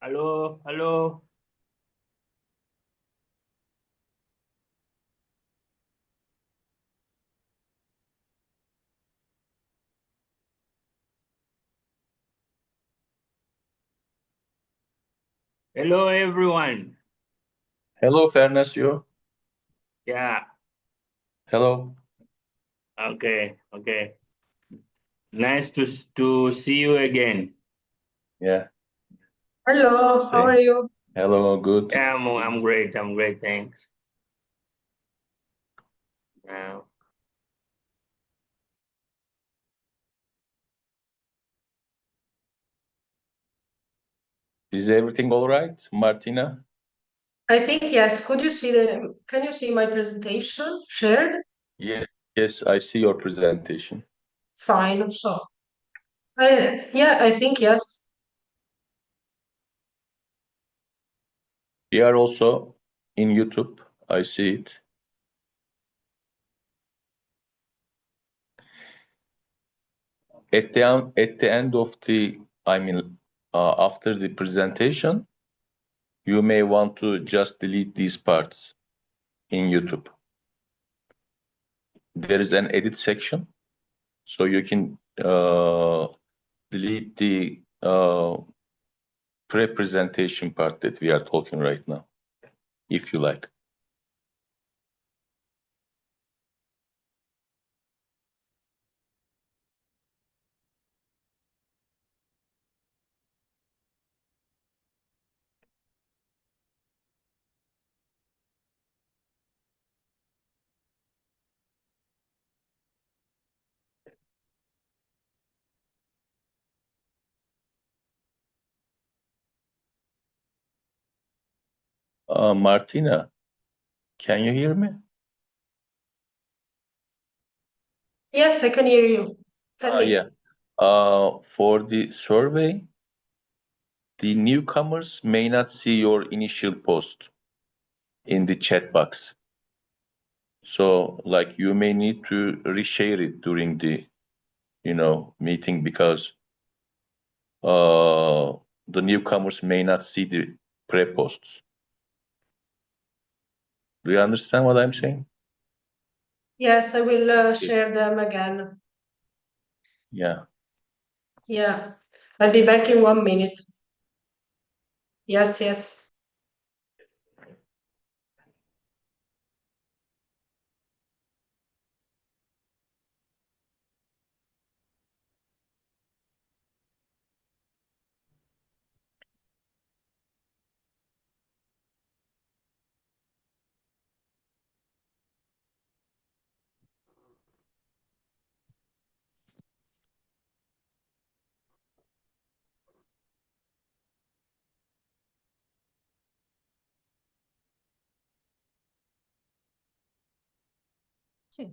Halo, halo. Hello, everyone. Hello, Fernasio. Yeah, Hello. okay. Nice to see you again. Yeah. Hello, how are you? Hello, good. Yeah, I'm great. I'm great, thanks. Now, Is everything all right, Martina? I think yes. Can you see my presentation shared? Yes, I see your presentation. Fine. I think yes. We are also in YouTube. I see it. At the end of after the presentation, you may want to just delete these parts in YouTube. There is an edit section, so you can delete the pre-presentation part that we are talking right now, if you like. Martina, can you hear me? Yes, I can hear you. Tell me. Yeah. For the survey, the newcomers may not see your initial post in the chat box. So, like, you may need to reshare it during the, meeting because the newcomers may not see the pre-posts. Do you understand what I'm saying? Yes, I will share them again. Yeah. Yeah, I'll be back in 1 minute. Yes. Sì.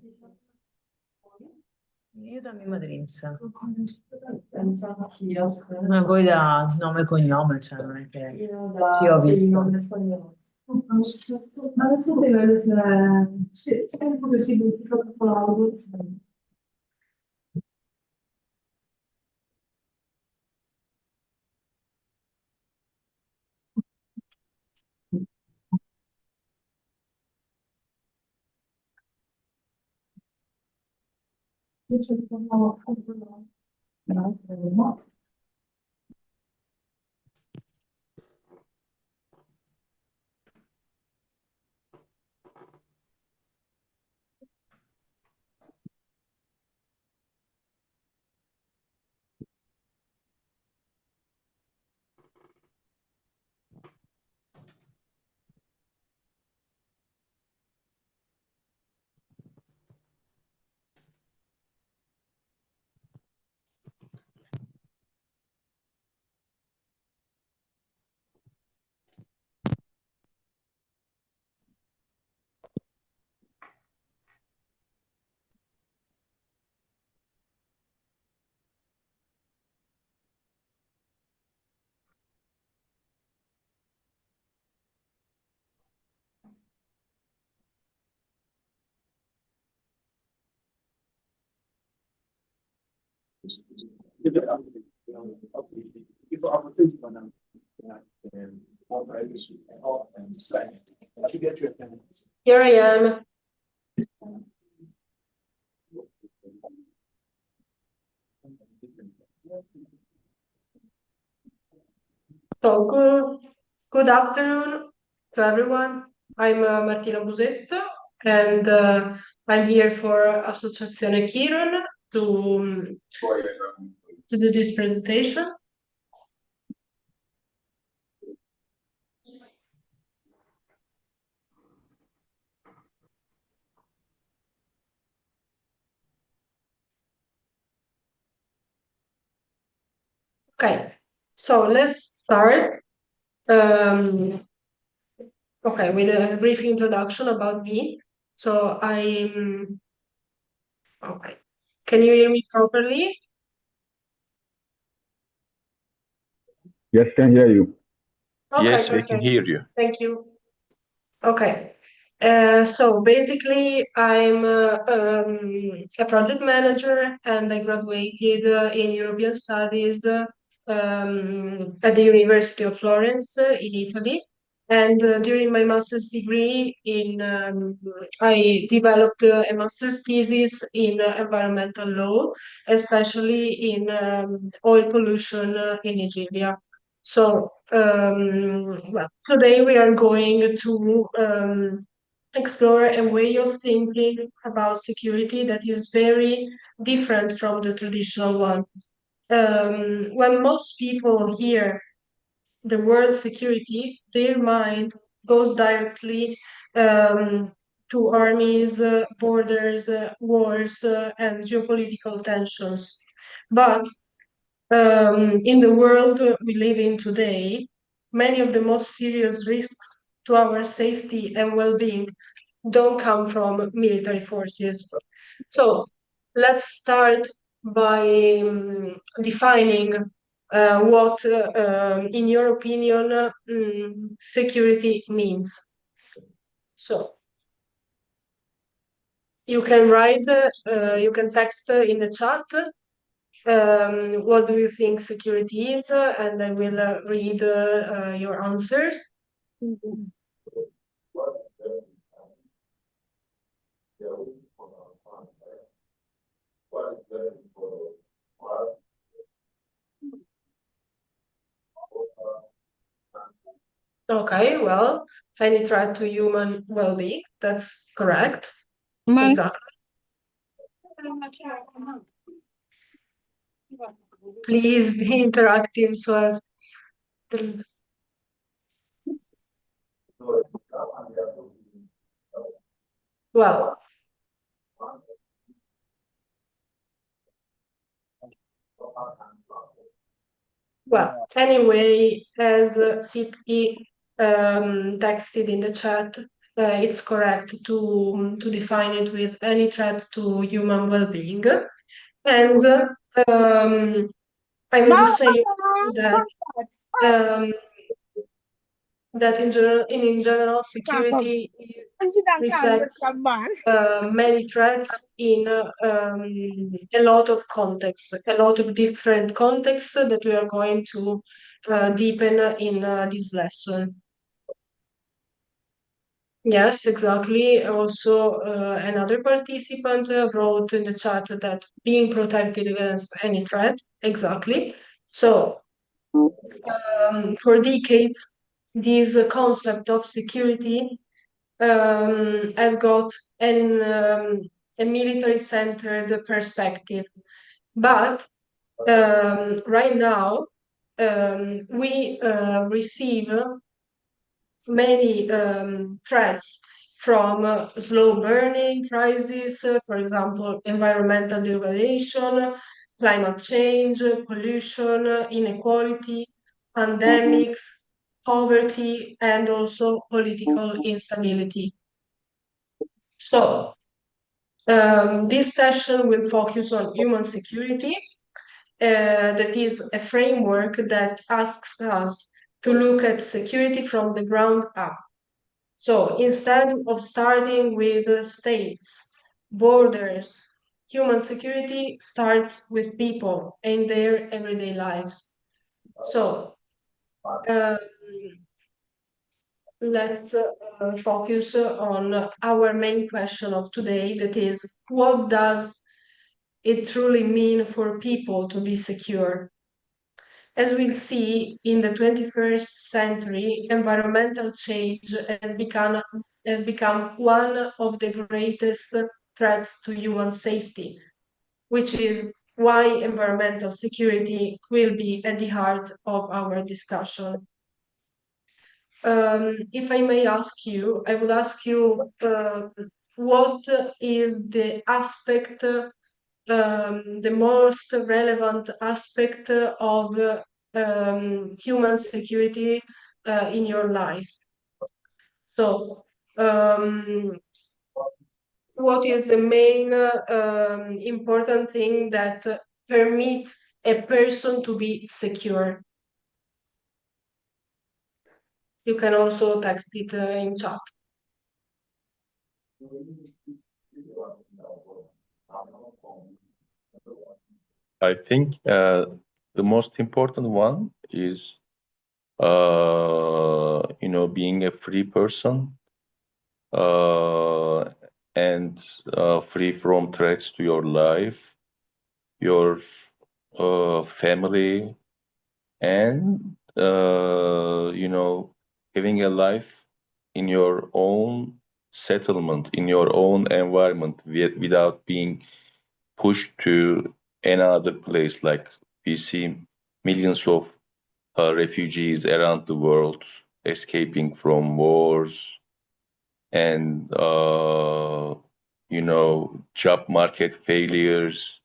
Io da Mimma Dreams. Ma poi da nome e cognome, cioè non è che ti ho visto. Ma adesso deve essere sempre così troppo largo. No. Here I am. So good afternoon to everyone. I'm Martina Busetto, and I'm here for Associazione Chiron to do this presentation. Okay, so let's start. Okay, with a brief introduction about me. So I'm okay. Can you hear me properly? Yes, can hear you. Okay, Yes, we can perfect. hear you. Thank you. Okay. So basically, I'm a project manager, and I graduated in European Studies at the University of Florence in Italy. And during my master's degree, I developed a master's thesis in environmental law, especially in oil pollution in Nigeria. So, well, today we are going to explore a way of thinking about security that is very different from the traditional one. When most people hear the word security, their mind goes directly to armies, borders, wars, and geopolitical tensions. But in the world we live in today, many of the most serious risks to our safety and well-being don't come from military forces. So let's start by defining what, in your opinion, security means. So you can write, you can text in the chat what do you think security is, and I will read your answers. Okay, well, any threat to human well-being, that's correct. Exactly. Please be interactive so as well. Well, anyway, as CP texted in the chat, it's correct to define it with any threat to human well-being. And I will say that that in general, security reflects many threats in a lot of contexts, a lot of different contexts that we are going to deepen in this lesson. Yes, exactly. Also, another participant wrote in the chat that being protected against any threat. Exactly. So, for decades, this concept of security has got a military-centered perspective. But right now, we receive many threats from slow burning crises, for example, environmental degradation, climate change, pollution, inequality, pandemics, poverty, and also political instability. So, this session will focus on human security. That is a framework that asks us to look at security from the ground up. So instead of starting with states, borders, human security starts with people in their everyday lives. So let's focus on our main question of today, that is, what does it truly mean for people to be secure? As we'll see, in the 21st century, environmental change has become one of the greatest threats to human safety, which is why environmental security will be at the heart of our discussion. If I may ask you, I would ask you what is the aspect, the most relevant aspect of human security in your life? So, what is the main important thing that permit a person to be secure? You can also text it in chat. I think the most important one is being a free person and free from threats to your life, your family, and having a life in your own settlement, in your own environment, without being pushed to another place. Like we see millions of refugees around the world escaping from wars and job market failures,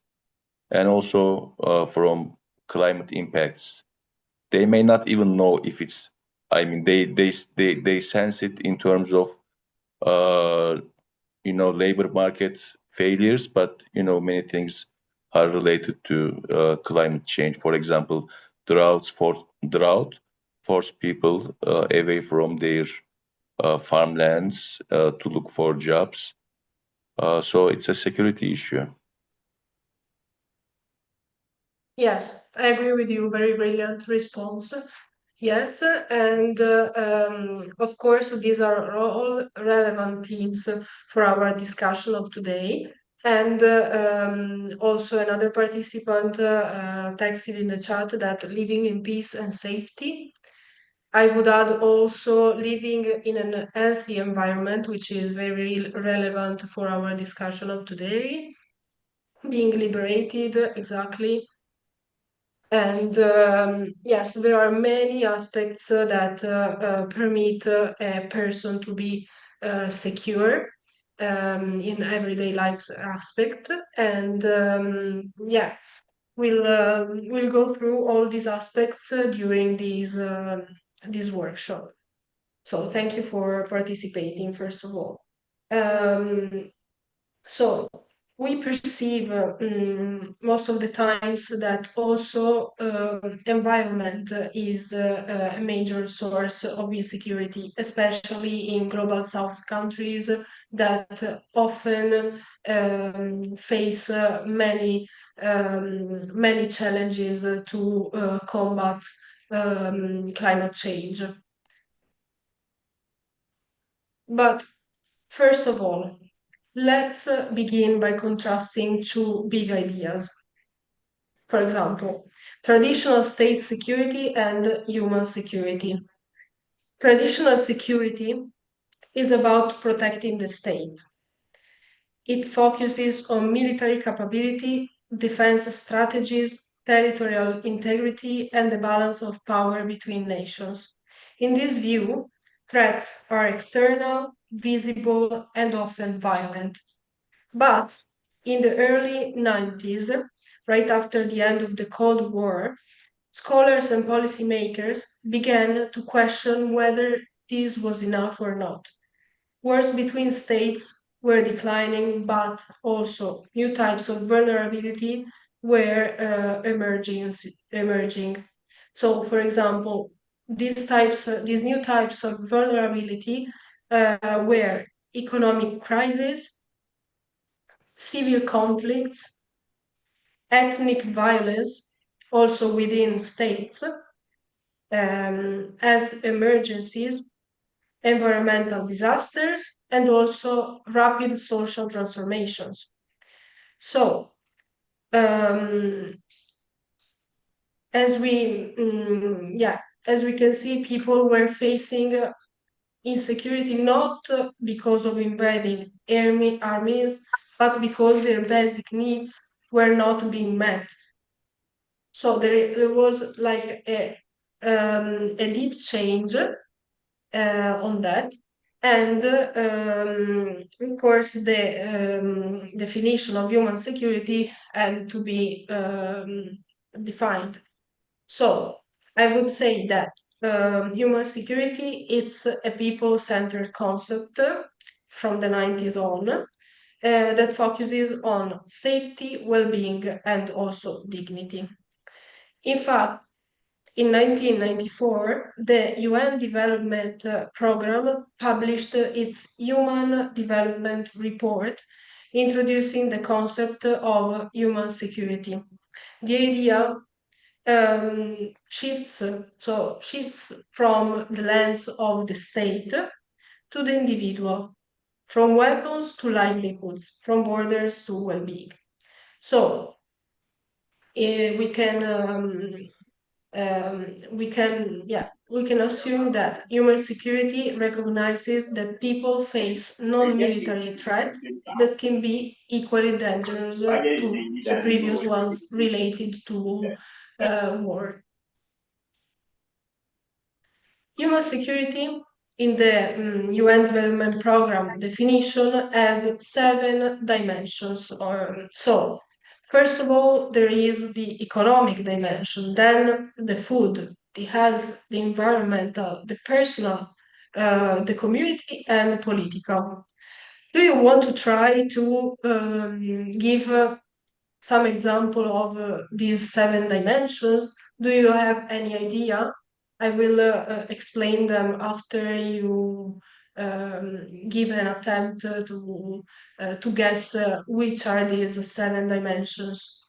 and also from climate impacts. They may not even know if it's, they sense it in terms of labor market failures, but many things are related to climate change. For example, drought force people away from their farmlands to look for jobs. So it's a security issue. Yes, I agree with you. Very brilliant response. Yes, and of course, these are all relevant themes for our discussion of today. And also, another participant texted in the chat that living in peace and safety. I would add also living in an healthy environment, which is very relevant for our discussion of today. Being liberated, exactly. And yes, there are many aspects that permit a person to be secure in everyday life's aspect. And yeah, we'll go through all these aspects during this workshop. So thank you for participating, first of all. So we perceive most of the times that also environment is a major source of insecurity, especially in global south countries that often face many challenges to combat climate change. But first of all, let's begin by contrasting two big ideas. For example, traditional state security and human security. Traditional security is about protecting the state. It focuses on military capability, defense strategies, territorial integrity, and the balance of power between nations. In this view, threats are external, visible, and often violent. But in the early 90s, right after the end of the Cold War, scholars and policymakers began to question whether this was enough or not. Wars between states were declining, but also new types of vulnerability were emerging. So, for example, these new types of vulnerability were economic crisis, civil conflicts, ethnic violence, also within states, health emergencies, environmental disasters, and also rapid social transformations. So, as we can see, people were facing insecurity not because of invading armies, but because their basic needs were not being met. So there was like a deep change on that. And of course, the definition of human security had to be defined. So I would say that human security, it's a people-centered concept from the 90s on that focuses on safety, well-being, and also dignity. In fact, in 1994, the UN Development Programme published its Human Development Report, introducing the concept of human security. The idea shifts from the lens of the state to the individual, from weapons to livelihoods, from borders to well-being. So we can assume that human security recognizes that people face non-military threats that can be equally dangerous to the previous ones related to war. Human security in the UN Development Programme definition has 7 dimensions. So, first of all, there is the economic dimension, then the food, the health, the environmental, the personal, the community, and the political. Do you want to try to give some example of these 7 dimensions? Do you have any idea? I will explain them after you give an attempt to guess which are these 7 dimensions.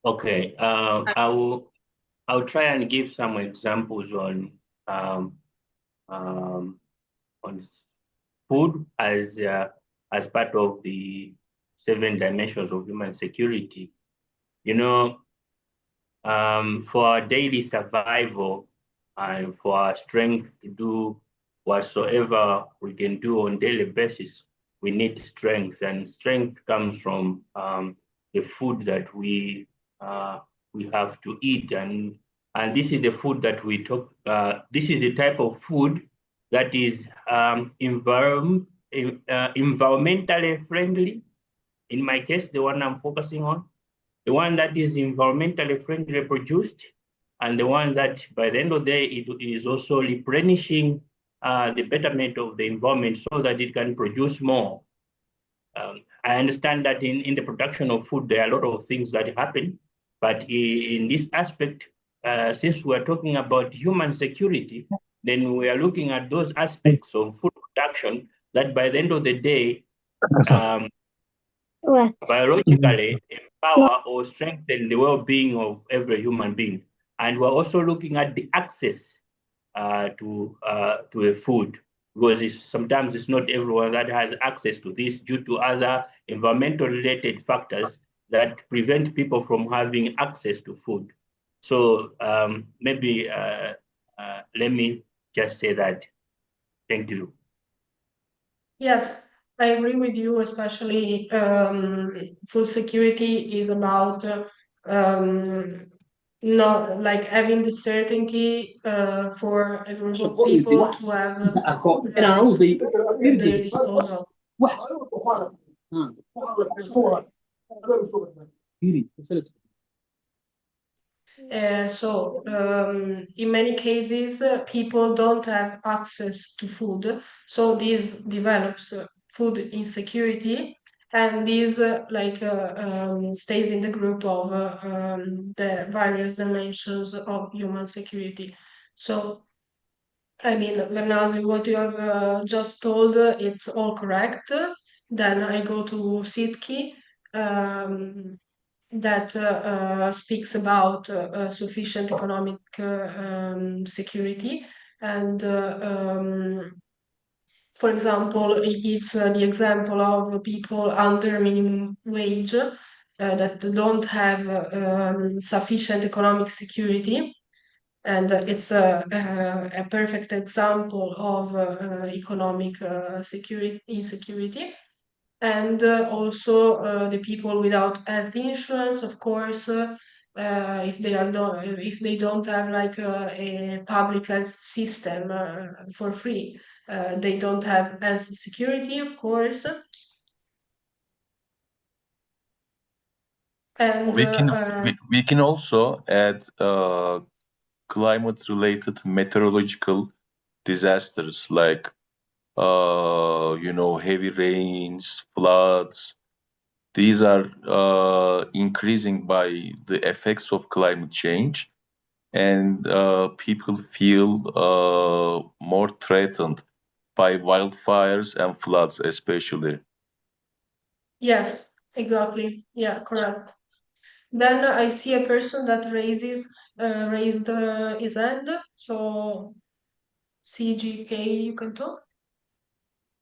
Okay, I'll try and give some examples on food as part of the 7 dimensions of human security. You know, for our daily survival and for our strength to do whatsoever we can do on a daily basis, we need strength, and strength comes from the food that we have to eat, and this is the food that we talk. This is the type of food that is environmentally friendly. In my case, the one I'm focusing on, the one that is environmentally friendly produced, and the one that by the end of the day, it is also replenishing the betterment of the environment so that it can produce more. I understand that in the production of food, there are a lot of things that happen, but in this aspect, since we're talking about human security, then we are looking at those aspects of food production that by the end of the day, biologically empower or strengthen the well-being of every human being. And we're also looking at the access to a food, because sometimes it's not everyone that has access to this due to other environmental related factors that prevent people from having access to food. So maybe let me just say that. Thank you. Yes, I agree with you, especially food security is about not like having the certainty for a group of people to have food at their disposal. So in many cases, people don't have access to food, so this develops food insecurity, and this stays in the group of the various dimensions of human security. So, I mean, Bernardo, what you have just told, it's all correct. Then I go to Sitki, that speaks about sufficient economic security. And for example, he gives the example of people under minimum wage that don't have sufficient economic security. And it's a perfect example of economic insecurity. And also the people without health insurance, of course, if they don't have like a public health system for free, they don't have health security, of course. And We can also add climate-related meteorological disasters like heavy rains, floods. These are increasing by the effects of climate change, and people feel more threatened by wildfires and floods, especially. yes, exactly. Yeah, correct. Then I see a person that raised his hand. So CGK, you can talk.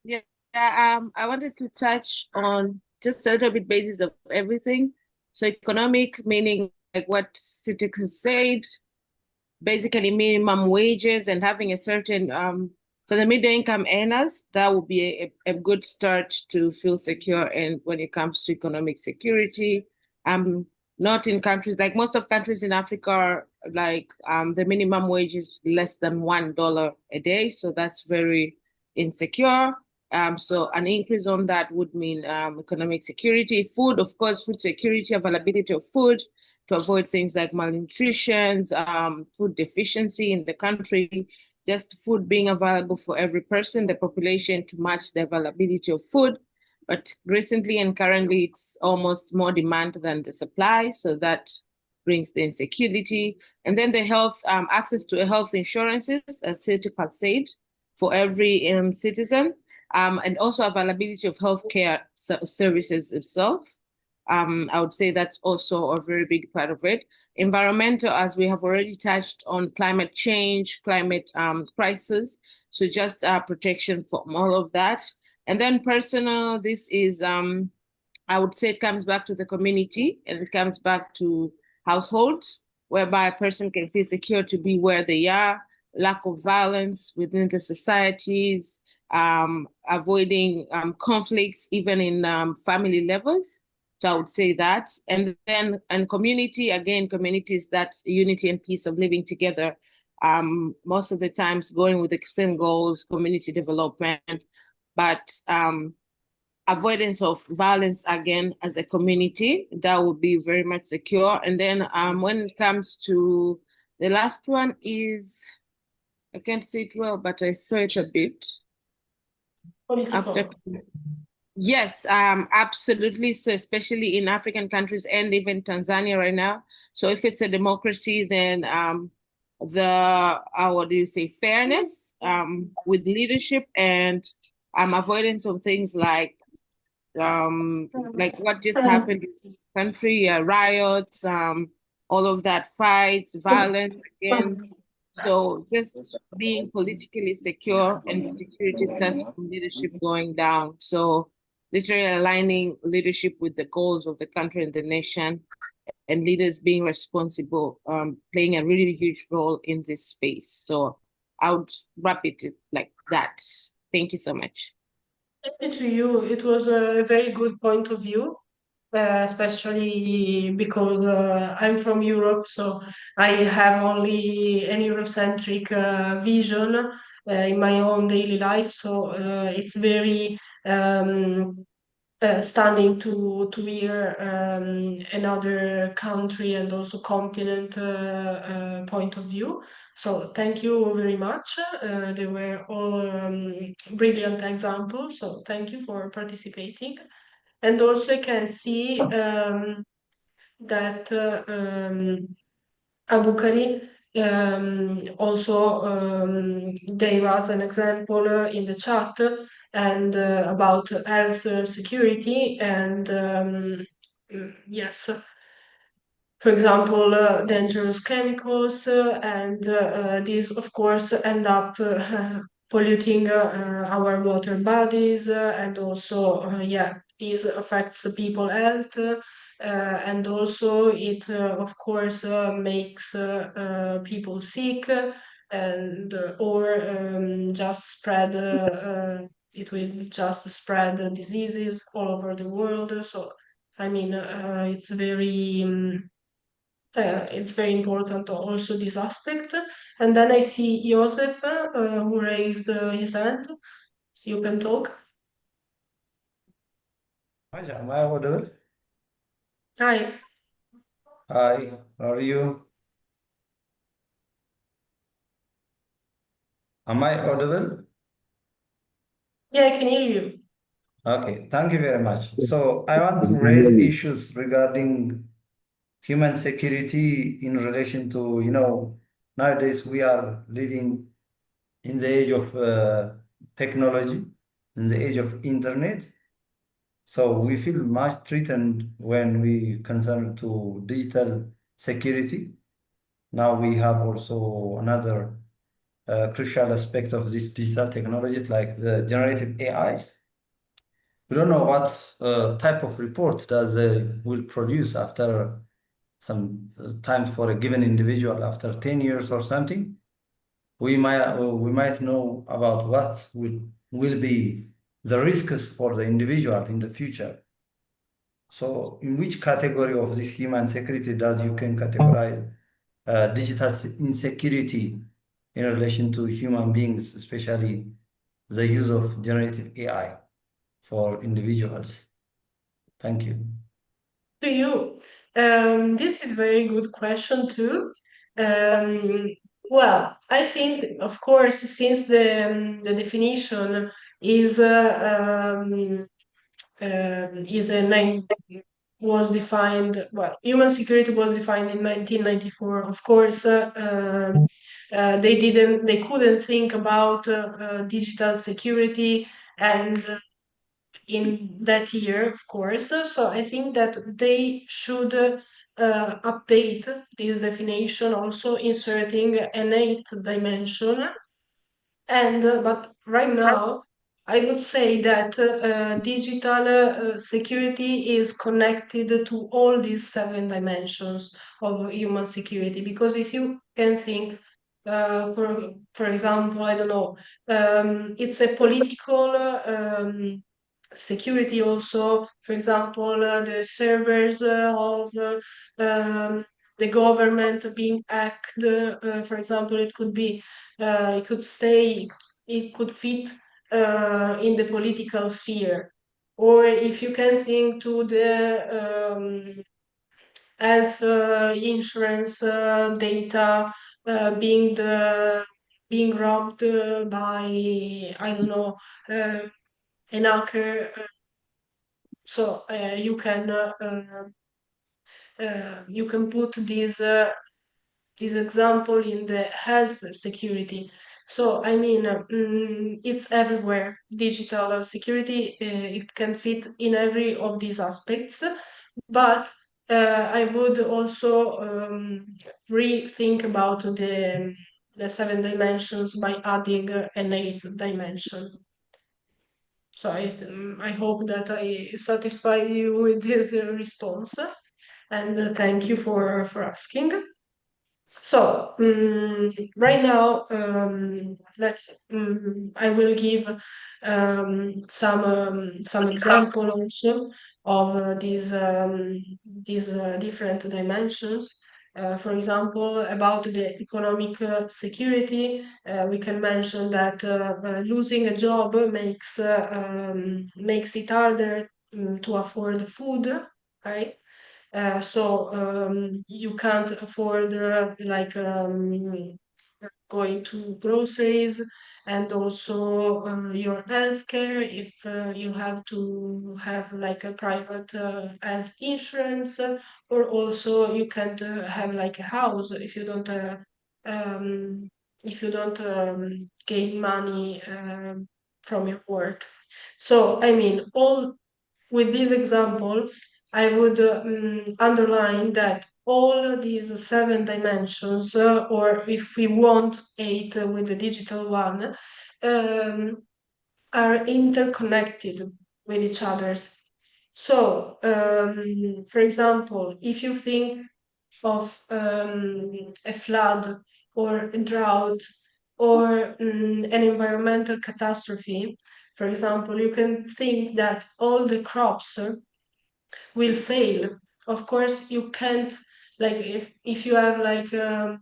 Yeah, I wanted to touch on just a little bit basis of everything. So economic, meaning like what Sitik said, basically minimum wages and having a certain, for the middle income earners, that would be a good start to feel secure. And when it comes to economic security, not in countries, like most of countries in Africa, like the minimum wage is less than $1 a day. So that's very insecure. So an increase on that would mean economic security. Food, of course, food security, availability of food to avoid things like malnutrition, food deficiency in the country, just food being available for every person, the population to match the availability of food. But recently and currently, it's almost more demand than the supply. So that brings the insecurity. And then the health, access to health insurances, as Sitik has said, for every citizen. And also availability of healthcare services itself. I would say that's also a very big part of it. Environmental, as we have already touched on, climate change, climate crisis. So just protection from all of that. And then personal, this is, I would say it comes back to the community and it comes back to households, whereby a person can feel secure to be where they are, lack of violence within the societies, avoiding conflicts even in family levels. So I would say that. And then and community, again, community is that unity and peace of living together. Most of the times going with the same goals, community development, but avoidance of violence again as a community, that would be very much secure. And then when it comes to the last one is, I can't say it well, but I saw it a bit. After, yes, absolutely. So especially in African countries and even Tanzania right now. So if it's a democracy, then what do you say, fairness with leadership and avoidance of things like what just happened in the country, riots, all of that, fights, violence again. So just being politically secure and security starts from leadership going down. So literally aligning leadership with the goals of the country and the nation, and leaders being responsible, playing a really huge role in this space. So I would wrap it like that. Thank you so much. Thank you to you. It was a very good point of view, especially because I'm from Europe, so I have only an Eurocentric vision in my own daily life. So it's very stunning to hear another country and also continent point of view. So thank you very much. They were all brilliant examples. So thank you for participating. And also I can see that Abukari also gave us an example in the chat and about health security and yes, for example, dangerous chemicals and these of course end up polluting our water bodies and also yeah, this affects people health and also it of course makes people sick and or just spread it will just spread diseases all over the world. So I mean it's very important also this aspect. And then I see Joseph who raised his hand. You can talk. Am I audible? Hi. Hi, how are you? Am I audible? Yeah, I can hear you. Okay, thank you very much. So I want to We can hear raise you. issues regarding human security in relation to, nowadays we are living in the age of technology, in the age of internet. So we feel much threatened when we concern to digital security. Now we have also another crucial aspect of this digital technologies like the generative AIs. We don't know what type of report does will produce after some times for a given individual after 10 years or something. We might know about what will be the risks for the individual in the future. So in which category of this human security does you can categorize digital insecurity in relation to human beings, especially the use of generative AI for individuals? Thank you. To you. This is very good question too. Well, I think, of course, since the definition is is a nine was defined. Well, human security was defined in 1994. Of course, they couldn't think about digital security and in that year, of course. So I think that they should update this definition, also inserting an eighth dimension. And but right now, I would say that digital security is connected to all these seven dimensions of human security. Because if you can think, for example, I don't know, it's a political security also. For example, the servers of the government being hacked. For example, it could be it could stay, it could fit in the political sphere. Or if you can think to the health insurance data being robbed by, I don't know, an hacker. So you can put this example in the health security. So I mean, it's everywhere. Digital security, it can fit in every of these aspects. But I would also rethink about the seven dimensions by adding an eighth dimension. So I hope that I satisfy you with this response, and thank you for asking. So right now, I will give some example also of these different dimensions. For example, about the economic security, we can mention that losing a job makes it harder to afford food, right? So you can't afford like going to groceries and also your healthcare if you have to have like a private health insurance, or also you can have like a house if you don't gain money from your work. So I mean, all with this example, I would underline that all these 7 dimensions, or if we want 8 with the digital one, um, are interconnected with each others. So, for example, if you think of a flood or a drought or an environmental catastrophe, for example, you can think that all the crops will fail. Of course, you can't, like if you have like I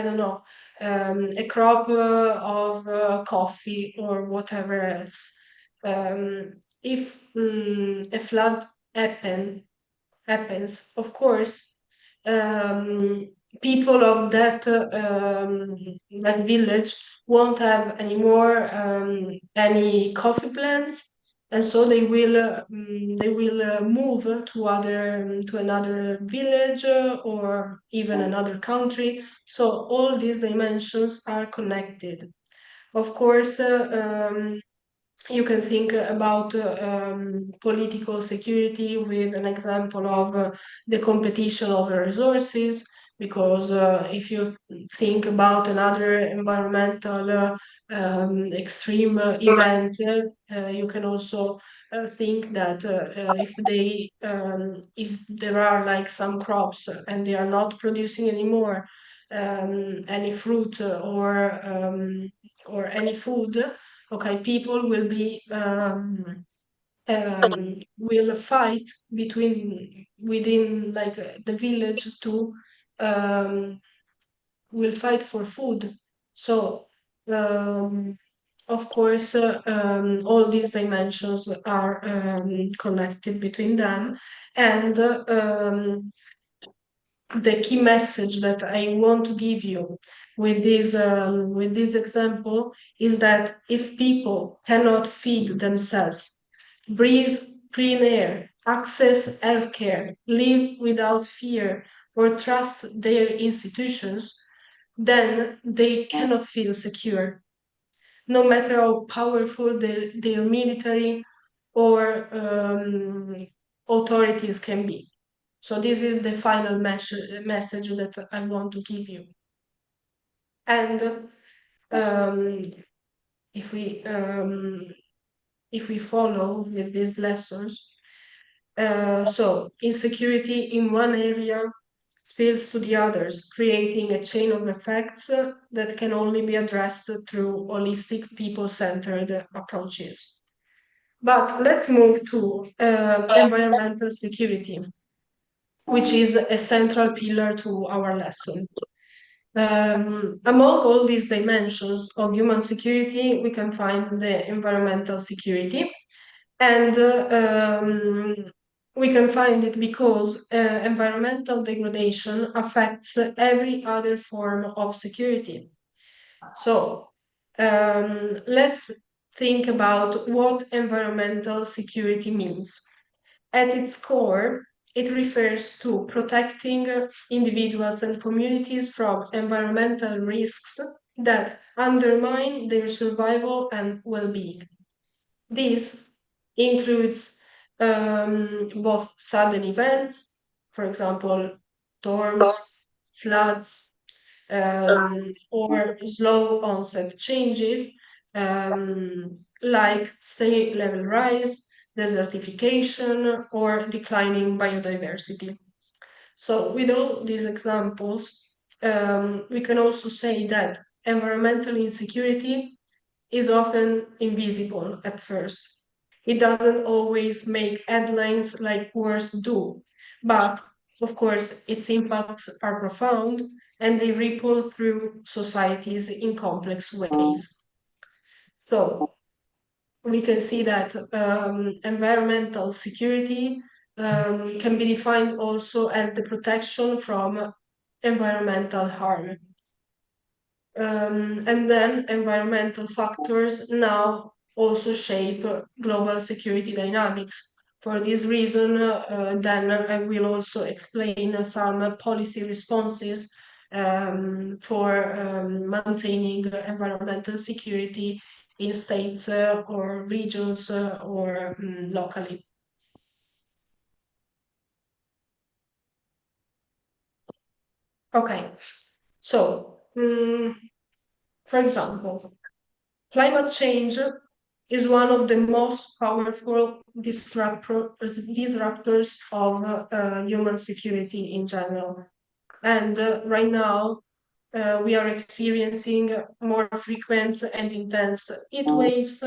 don't know, a crop of coffee or whatever else. If a flood happens, of course, um, people of that village won't have anymore any coffee plants, and so they will move to another village or even another country. So all these dimensions are connected. Of course, you can think about political security with an example of the competition over resources, because if you think about another environmental extreme event, you can also think that if there are like some crops and they are not producing anymore any fruit or any food, okay, people will fight within like the village to will fight for food. So of course all these dimensions are connected between them, and the key message that I want to give you with this example is that if people cannot feed themselves, breathe clean air, access healthcare, live without fear, or trust their institutions, then they cannot feel secure, no matter how powerful their military or authorities can be. So this is the final message that I want to give you. And if we follow with these lessons, so insecurity in one area spills to the others, creating a chain of effects that can only be addressed through holistic, people-centered approaches. But let's move to environmental security, which is a central pillar to our lesson. Among all these dimensions of human security, we can find the environmental security, and we can find it because environmental degradation affects every other form of security. So let's think about what environmental security means. At its core, it refers to protecting individuals and communities from environmental risks that undermine their survival and well-being. This includes both sudden events, for example, storms, floods, or slow onset changes, like sea level rise, desertification, or declining biodiversity. So with all these examples, we can also say that environmental insecurity is often invisible at first. It doesn't always make headlines like wars do, but of course its impacts are profound and they ripple through societies in complex ways. So we can see that environmental security can be defined also as the protection from environmental harm. And then environmental factors now also shape global security dynamics. For this reason, then I will also explain some policy responses for maintaining environmental security in states or regions or locally. Okay, so for example, climate change is one of the most powerful disruptors of human security in general. And right now, we are experiencing more frequent and intense heat waves,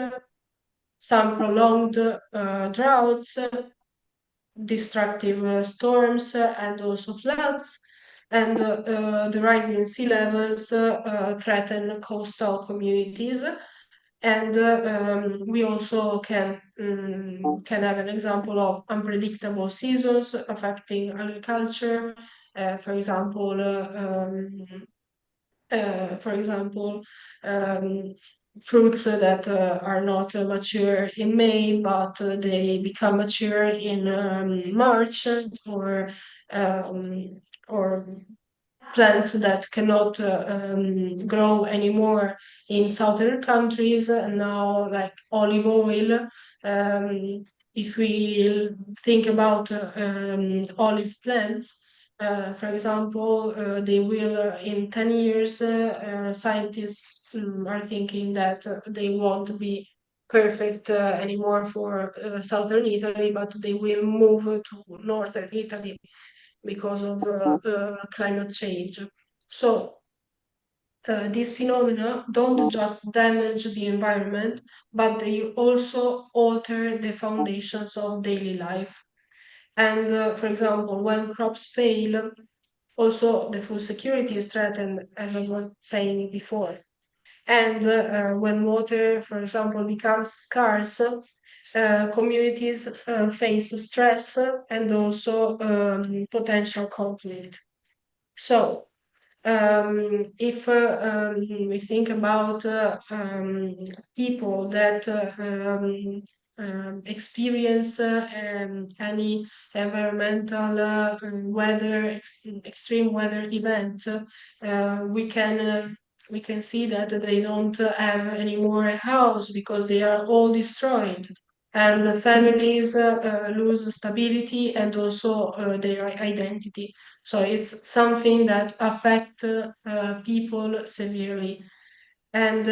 some prolonged droughts, destructive storms, and also floods. And the rising sea levels threaten coastal communities. And we also can have an example of unpredictable seasons affecting agriculture. For example, fruits that are not mature in May, but they become mature in March, or plants that cannot grow anymore in southern countries. And now, like olive oil, if we think about olive plants, for example, they will in 10 years, scientists are thinking that they won't be perfect anymore for southern Italy, but they will move to northern Italy because of climate change. So these phenomena don't just damage the environment, but they also alter the foundations of daily life. And for example, when crops fail, also the food security is threatened, as I was saying before. And when water, for example, becomes scarce, communities face stress and also potential conflict. So, if we think about people that experience any environmental extreme weather event, we can see that they don't have any more a house because they are all destroyed, and the families lose stability and also their identity. So it's something that affects people severely. And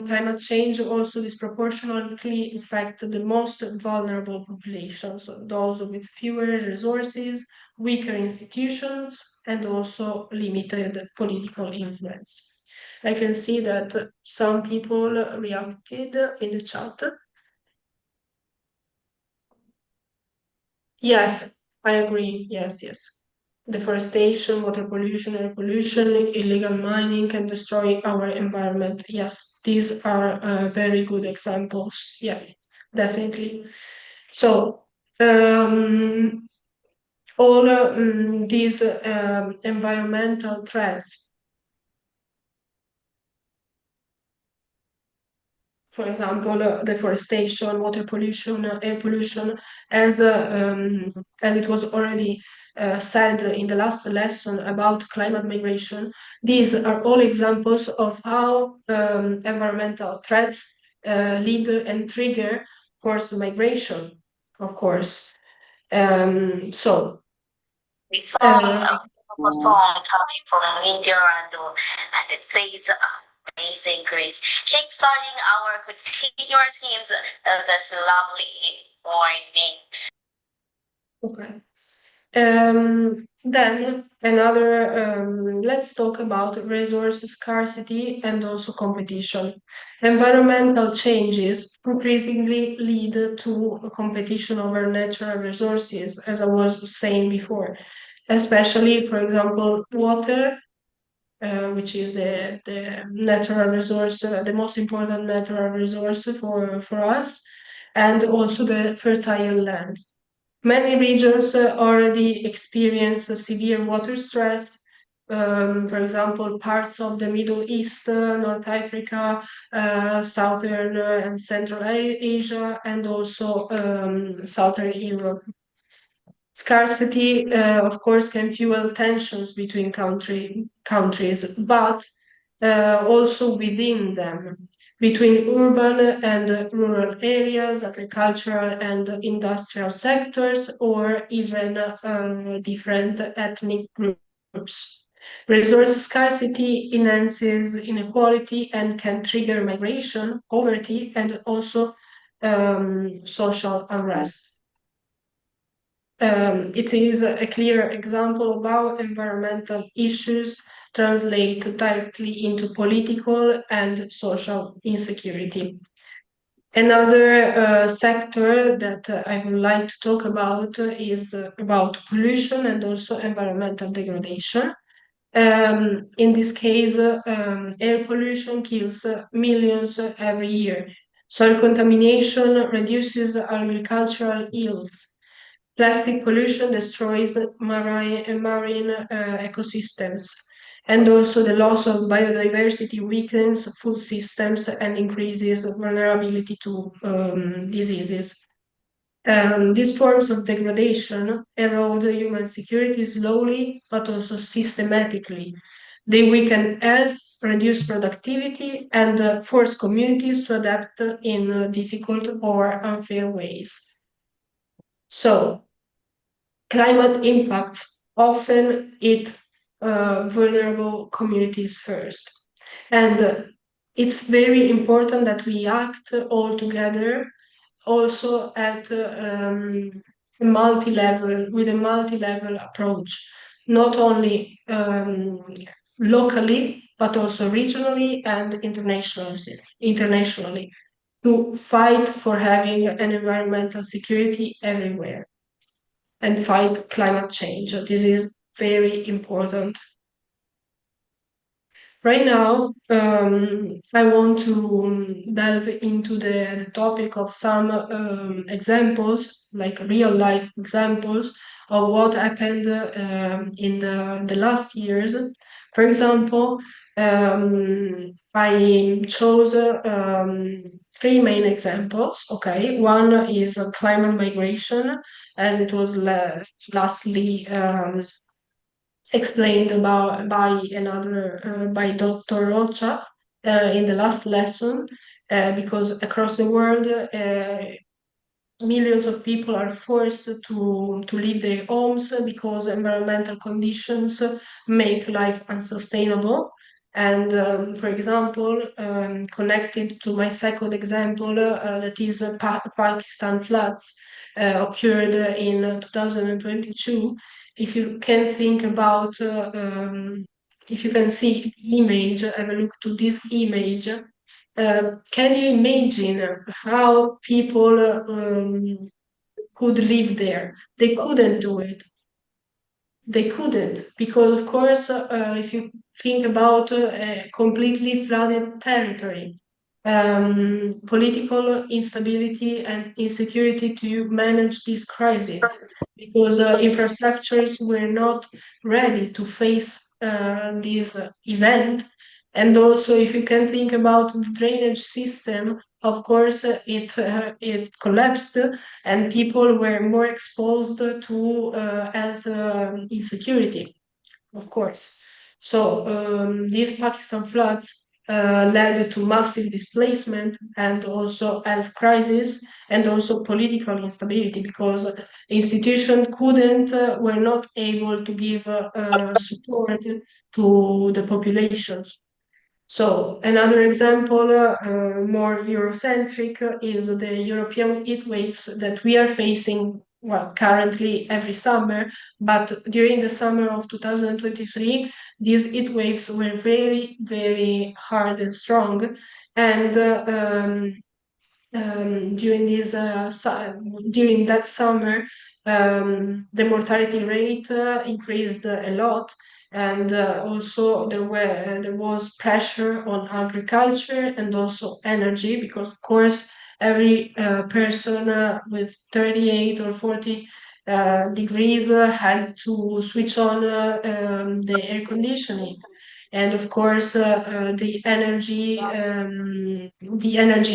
climate change also disproportionately affect the most vulnerable populations, those with fewer resources, weaker institutions, and also limited political influence. I can see that some people reacted in the chat. Yes, I agree. Yes, yes. Deforestation, water pollution, air pollution, illegal mining can destroy our environment. Yes, these are very good examples. Yeah, definitely. So, all these environmental threats, for example, deforestation, water pollution, air pollution, as it was already said in the last lesson about climate migration, these are all examples of how environmental threats lead and trigger forced migration, of course. So. We saw a song coming from Niederlando, and it says Amazing Grace, kickstarting our continuous hymns this lovely morning. Okay. Then another, let's talk about resource scarcity and also competition. Environmental changes increasingly lead to a competition over natural resources, as I was saying before, especially, for example, water, which is the natural resource, the most important natural resource for us, and also the fertile land. Many regions already experience severe water stress, for example, parts of the Middle East, North Africa, Southern and Central Asia, and also Southern Europe. Scarcity, of course, can fuel tensions between countries, but also within them, between urban and rural areas, agricultural and industrial sectors, or even different ethnic groups. Resource scarcity enhances inequality and can trigger migration, poverty, and also social unrest. It is a clear example of how environmental issues translate directly into political and social insecurity. Another sector that I would like to talk about is about pollution and also environmental degradation. In this case, air pollution kills millions every year. Soil contamination reduces agricultural yields. Plastic pollution destroys marine ecosystems, and also the loss of biodiversity weakens food systems and increases vulnerability to diseases. These forms of degradation erode human security slowly but also systematically. They weaken health, reduce productivity, and force communities to adapt in difficult or unfair ways. So, climate impacts often hit vulnerable communities first. And it's very important that we act all together, also at a multi-level, with a multi-level approach, not only locally, but also regionally and internationally, to fight for having an environmental security everywhere and fight climate change. This is very important. Right now, I want to delve into the topic of some examples, like real life examples of what happened in the last years. For example, I chose three main examples. Okay, one is climate migration, as it was lastly explained about by Dr. Rocha in the last lesson, because across the world millions of people are forced to leave their homes because environmental conditions make life unsustainable. And for example, connected to my second example, that is Pakistan floods occurred in 2022. If you can think about, if you can see the image, have a look to this image. Can you imagine how people could live there? They couldn't do it. They couldn't, because of course, if you think about a completely flooded territory, political instability and insecurity to manage this crisis, because infrastructures were not ready to face this event. And also, if you can think about the drainage system, of course, it collapsed, and people were more exposed to health insecurity, of course. So these Pakistan floods led to massive displacement and also health crisis and also political instability, because institutions were not able to give support to the populations. So another example, more Eurocentric, is the European heat waves that we are facing, well, currently every summer, but during the summer of 2023, these heat waves were very, very hard and strong. And during that summer, the mortality rate increased a lot. And also there was pressure on agriculture and also energy, because of course every person with 38 or 40 degrees had to switch on the air conditioning. And of course, the energy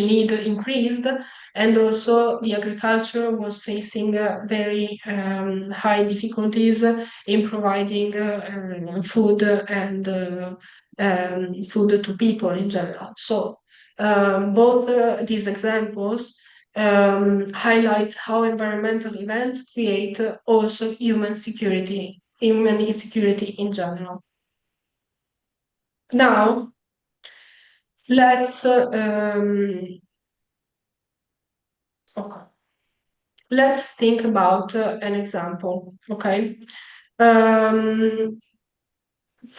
need increased, and also the agriculture was facing very high difficulties in providing food and food to people in general. So both these examples highlight how environmental events create also human insecurity in general. Now, let's let's think about an example. Okay, for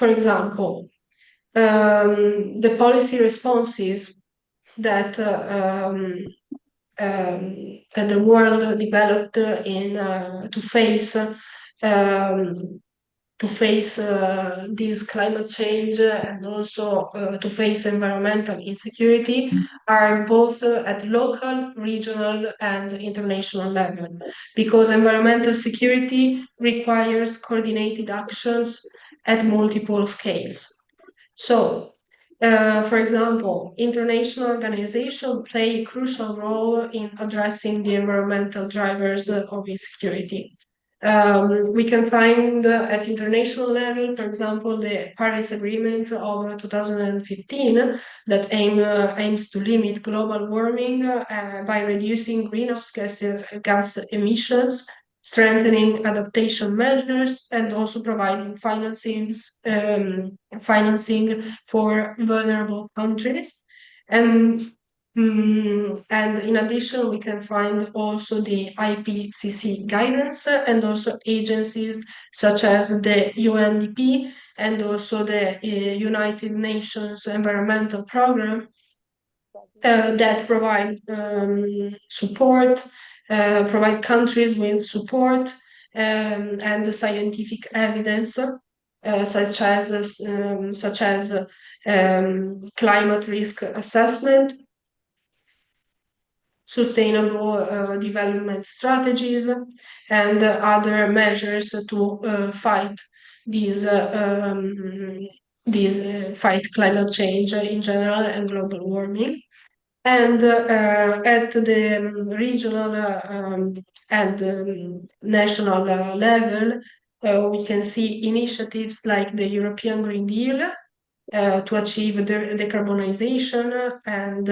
example, the policy responses that the world developed in to face this climate change and also to face environmental insecurity are both at local, regional, and international level, because environmental security requires coordinated actions at multiple scales. So, for example, international organizations play a crucial role in addressing the environmental drivers of insecurity. We can find at international level, for example, the Paris Agreement of 2015 that aims to limit global warming by reducing greenhouse gas emissions, strengthening adaptation measures, and also providing financing for vulnerable countries. And in addition, we can find also the IPCC guidance and also agencies such as the UNDP and also the United Nations Environmental Programme that provide support, provide countries with support and the scientific evidence, such as climate risk assessment, sustainable development strategies, and other measures to fight fight climate change in general and global warming. And at the regional and national level, we can see initiatives like the European Green Deal to achieve decarbonization and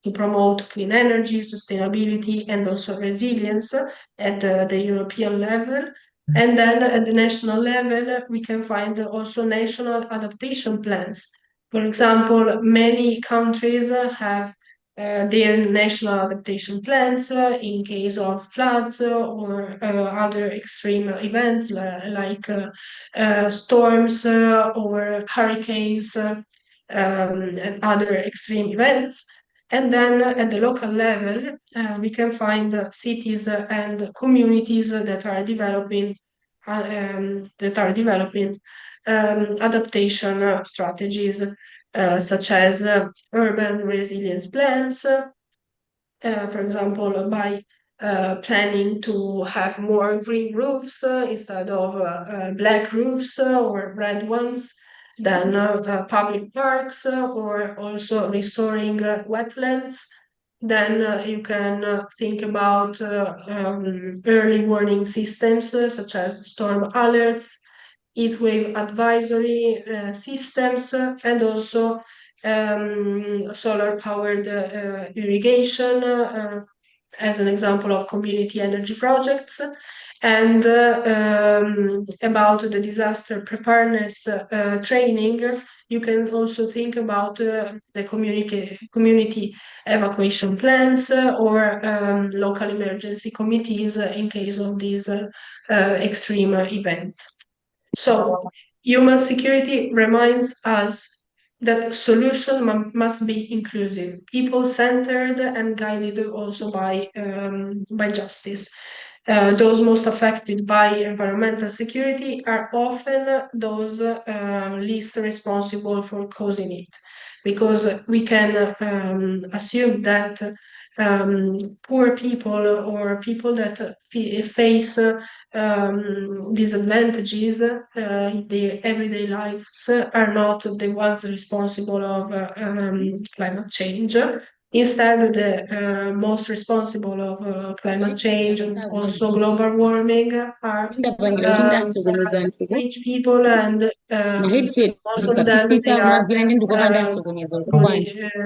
to promote clean energy, sustainability, and also resilience at the European level. And then at the national level, we can find also national adaptation plans. For example, many countries have their national adaptation plans in case of floods or other extreme events like storms or hurricanes and other extreme events. And then at the local level, we can find cities and communities that are developing adaptation strategies, such as urban resilience plans, for example, by planning to have more green roofs instead of black roofs or red ones, then public parks, or also restoring wetlands. Then you can think about early warning systems such as storm alerts, heat wave advisory systems, and also solar-powered irrigation as an example of community energy projects. And about the disaster preparedness training, you can also think about the community evacuation plans or local emergency committees in case of these extreme events. So human security reminds us that solution must be inclusive, people-centered, and guided also by justice. Those most affected by environmental security are often those least responsible for causing it, because we can assume that poor people or people that face disadvantages in their everyday lives are not the ones responsible of climate change. Instead, the most responsible of climate change and also global warming are rich people, and most of them they are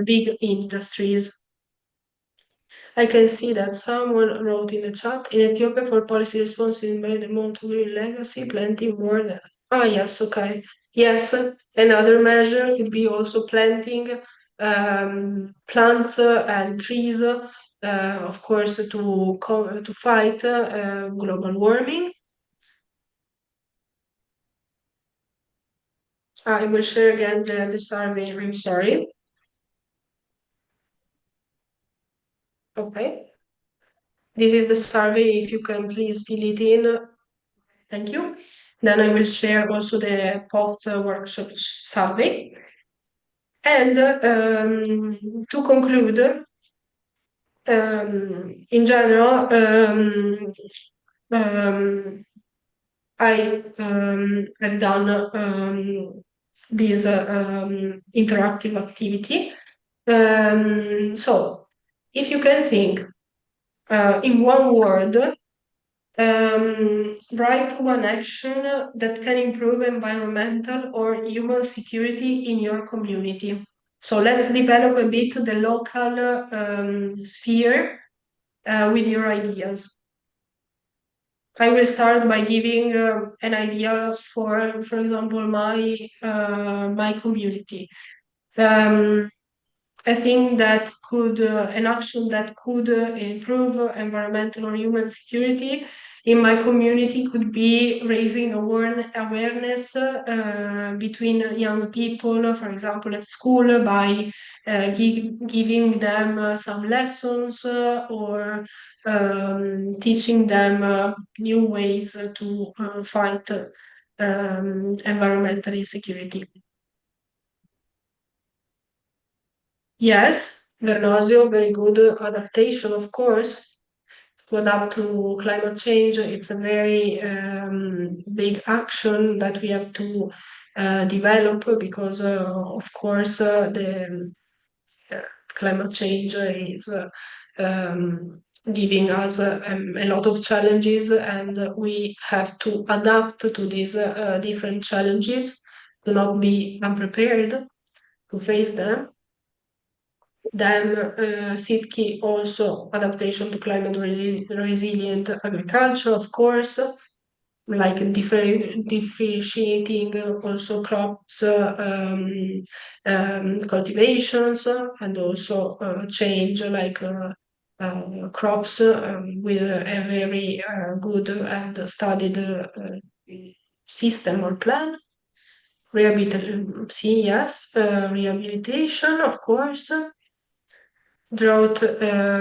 big industries. I can see that someone wrote in the chat, in Ethiopia for policy response in the Mount Green Legacy, plenty more than. Ah, yes, okay. Yes, another measure could be also planting plants and trees, of course, to fight global warming. I will share again the survey, I'm sorry. Okay. This is the survey, if you can please fill it in. Thank you. Then I will share also the post-workshop survey. And to conclude, in general, I have done this interactive activity. So, if you can think in one word, write one action that can improve environmental or human security in your community. So let's develop a bit the local sphere with your ideas. I will start by giving an idea for example, my community. I think that an action that could improve environmental or human security in my community could be raising awareness between young people, for example, at school, by giving them some lessons or teaching them new ways to fight environmental insecurity. Yes, Vernasio, very good adaptation, of course. To adapt to climate change, it's a very big action that we have to develop because, of course, the climate change is giving us a lot of challenges, and we have to adapt to these different challenges, to not be unprepared to face them. Then SITKI also adaptation to climate resilient agriculture, of course, like differentiating also crops, cultivations, and also change like crops with a very good and studied system or plan. Rehabilitation, of course. Drought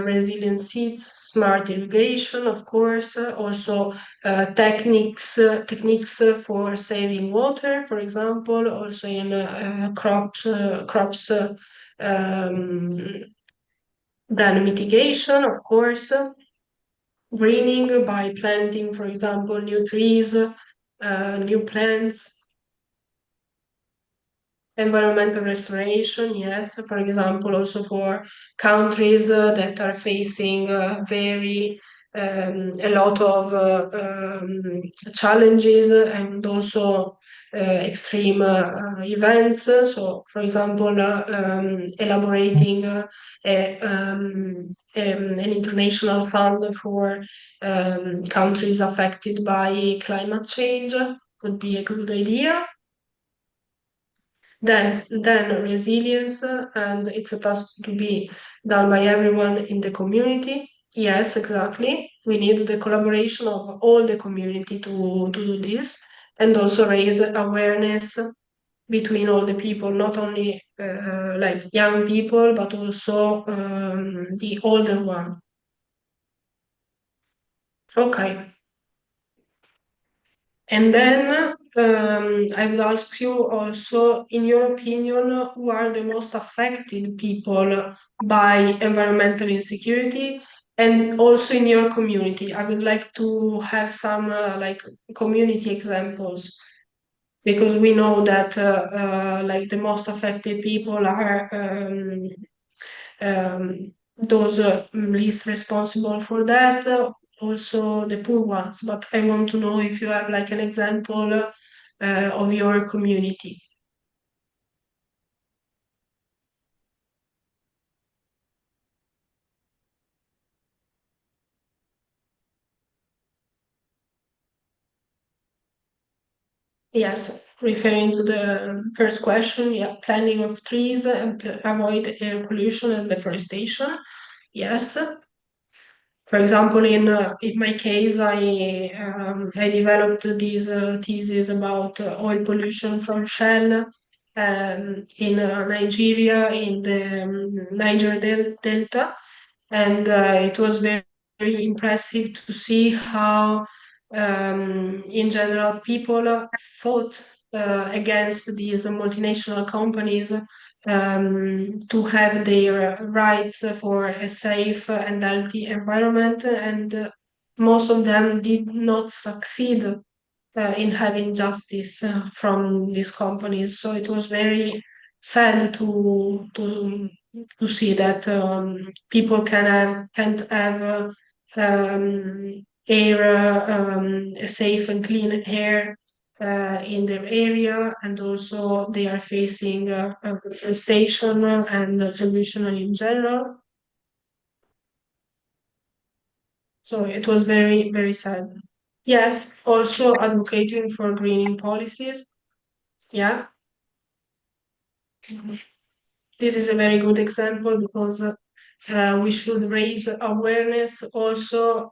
resilient seeds, smart irrigation, of course, also techniques for saving water, for example, also in crops, then mitigation, of course, greening by planting, for example, new trees, new plants. Environmental restoration, yes, for example, also for countries that are facing a lot of challenges and also extreme events. So, for example, elaborating an international fund for countries affected by climate change could be a good idea. Then resilience, and it's a task to be done by everyone in the community. Yes, exactly. We need the collaboration of all the community to do this, and also raise awareness between all the people, not only like young people, but also the older one. Okay. And then I would ask you also, in your opinion, who are the most affected people by environmental insecurity, and also in your community? I would like to have some like community examples, because we know that like the most affected people are those least responsible for that, also the poor ones. But I want to know if you have like an example of your community. Yes, referring to the first question, yeah, planting of trees and avoid air pollution and deforestation. Yes. For example, in my case, I developed this thesis about oil pollution from Shell in Nigeria, in the Niger Delta, and it was very, very impressive to see how, in general, people fought against these multinational companies to have their rights for a safe and healthy environment, and most of them did not succeed in having justice from these companies. So it was very sad to see that people can't have air, a safe and clean air in their area, and also they are facing deforestation and pollution in general. So it was very, very sad. Yes, also advocating for greening policies. Yeah. This is a very good example, because we should raise awareness also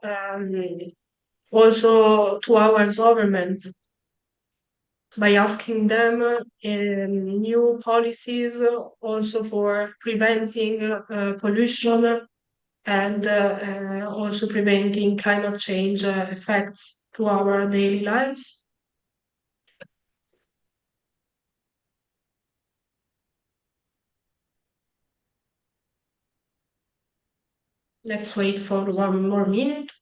to our governments by asking them new policies also for preventing pollution, and also preventing climate change effects to our daily lives. Let's wait for 1 more minute.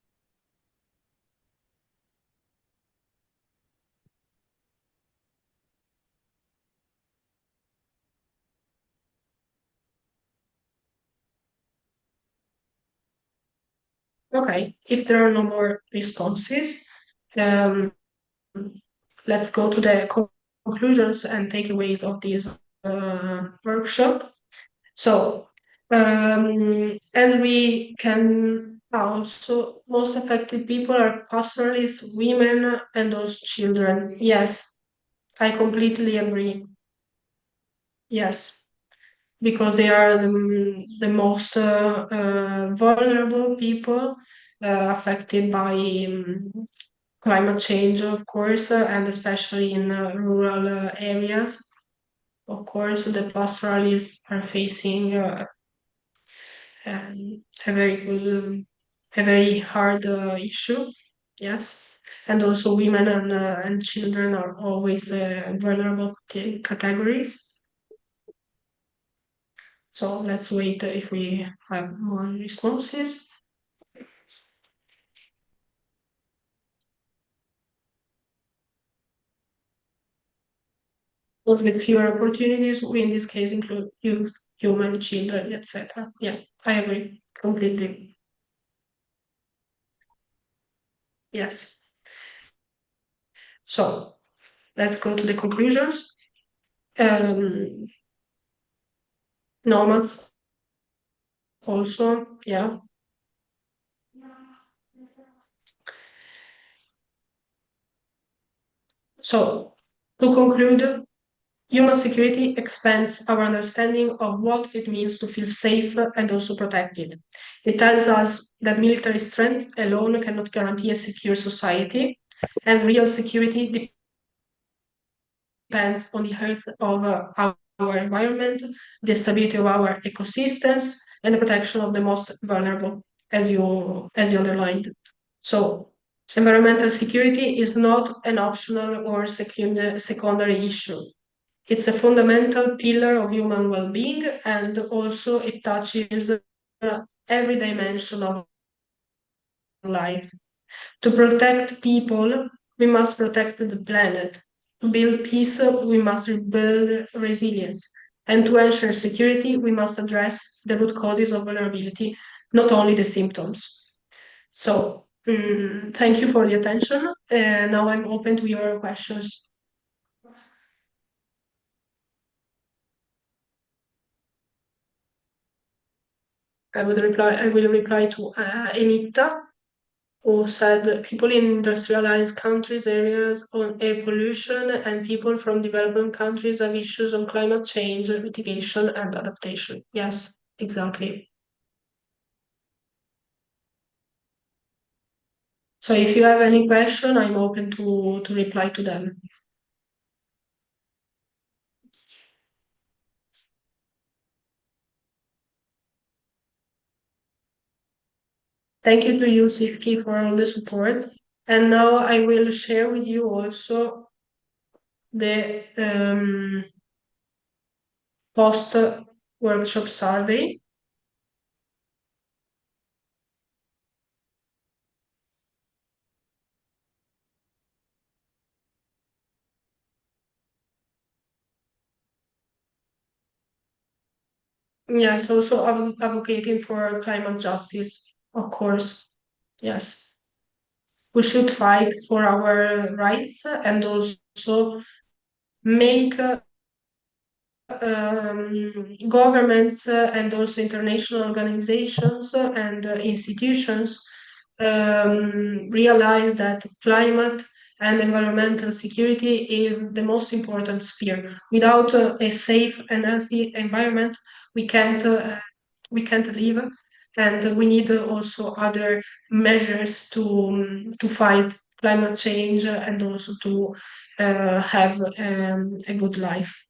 Okay, if there are no more responses, let's go to the conclusions and takeaways of this workshop. So, as we can also, most affected people are pastoralists, women, and those children. Yes, I completely agree. Yes, because they are the most vulnerable people affected by climate change, of course, and especially in rural areas. Of course, the pastoralists are facing a very hard issue. Yes, and also women and children are always vulnerable categories. So let's wait if we have more responses. Those with fewer opportunities, we in this case include youth, human, children, etc. Yeah, I agree completely. Yes. So let's go to the conclusions. Nomads also, yeah. So to conclude, human security expands our understanding of what it means to feel safe and also protected. It tells us that military strength alone cannot guarantee a secure society, and real security depends on the health of our environment, the stability of our ecosystems, and the protection of the most vulnerable, as you underlined. So Environmental security is not an optional or secondary issue. It's a fundamental pillar of human well-being, and also it touches every dimension of life. To protect people, we must protect the planet. To build peace, we must rebuild resilience. And to ensure security, we must address the root causes of vulnerability, not only the symptoms. So, thank you for the attention. Now I'm open to your questions. I will reply to Anita, who said people in industrialized countries, areas on air pollution, and people from developing countries have issues on climate change, mitigation, and adaptation. Yes, exactly. So if you have any question, I'm open to reply to them. Thank you to you, Sipki, for all the support. And now I will share with you also the post-workshop survey. Yes, also advocating for climate justice, of course. Yes. We should fight for our rights and also make governments and also international organizations and institutions realize that climate and environmental security is the most important sphere. Without a safe and healthy environment, we can't live, and we need also other measures to fight climate change and also to have a good life.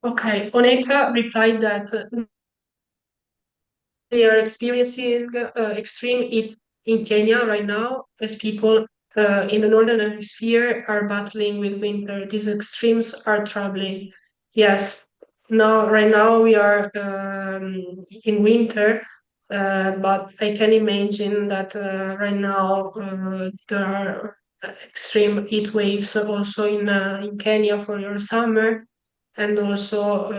Okay, Oneka replied that they are experiencing extreme heat in Kenya right now, as people in the northern hemisphere are battling with winter. These extremes are troubling. Yes, right now we are in winter, but I can imagine that right now there are extreme heat waves also in Kenya for your summer. And also,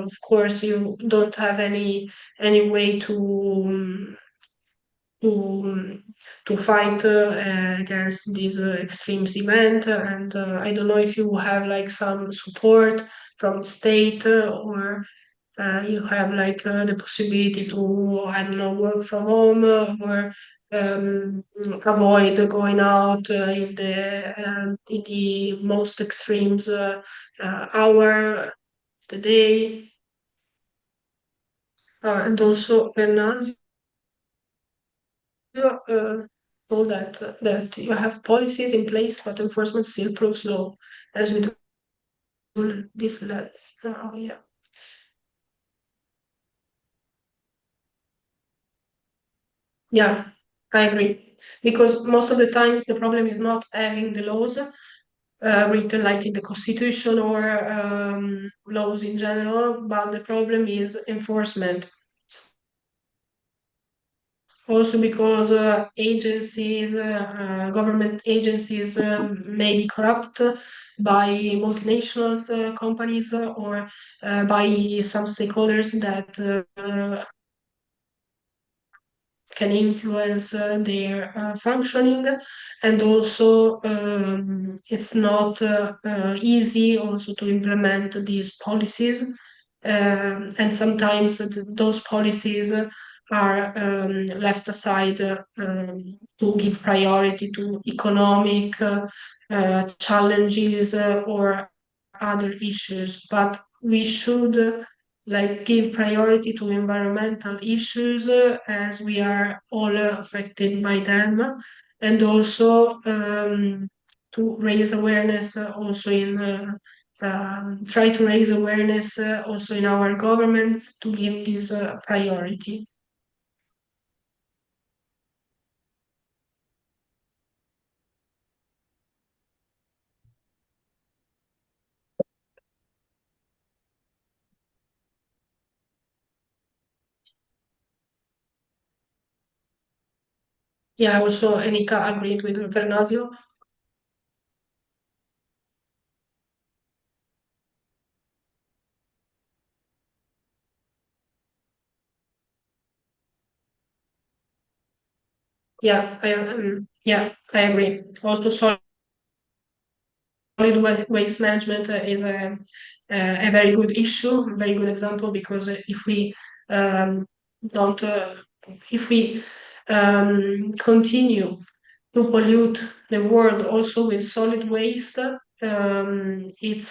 of course, you don't have any way to fight against this extremes event. And I don't know if you have like some support from the state or you have like the possibility to, I don't know, work from home or avoid going out in the most extremes hour of the day. And also Bernard told that you have policies in place, but enforcement still proves low, as we do this last. Yeah. Yeah, I agree. Because most of the times the problem is not having the laws written like in the constitution or laws in general, but the problem is enforcement. Also because government agencies may be corrupt by multinationals companies or by some stakeholders that can influence their functioning, and also it's not easy also to implement these policies, and sometimes those policies are left aside to give priority to economic challenges or other issues, but we should like give priority to environmental issues as we are all affected by them, and also to raise awareness also in try to raise awareness also in our governments to give this priority. Yeah, also Enika agreed with Vernasio. Yeah, I agree. Also, solid waste management is a very good issue, a very good example, because if we don't, if we continue to pollute the world also with solid waste, it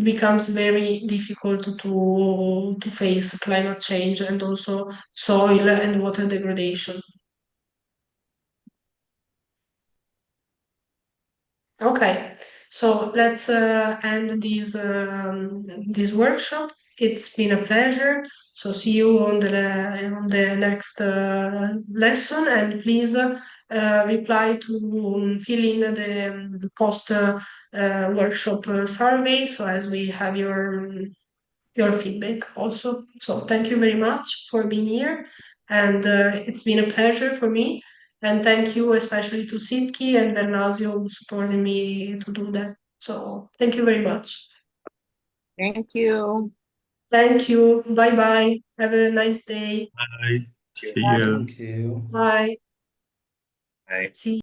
becomes very difficult to face climate change and also soil and water degradation. Okay, so let's end this workshop. It's been a pleasure. So see you on the next lesson, and please reply to fill in the post workshop survey, so as we have your feedback also. So thank you very much for being here, and it's been a pleasure for me. And thank you especially to Sitki and Vernasio who supported me to do that. So thank you very much. Thank you. Thank you. Bye bye. Have a nice day. Bye. See you. Thank you. Bye. Bye. See you.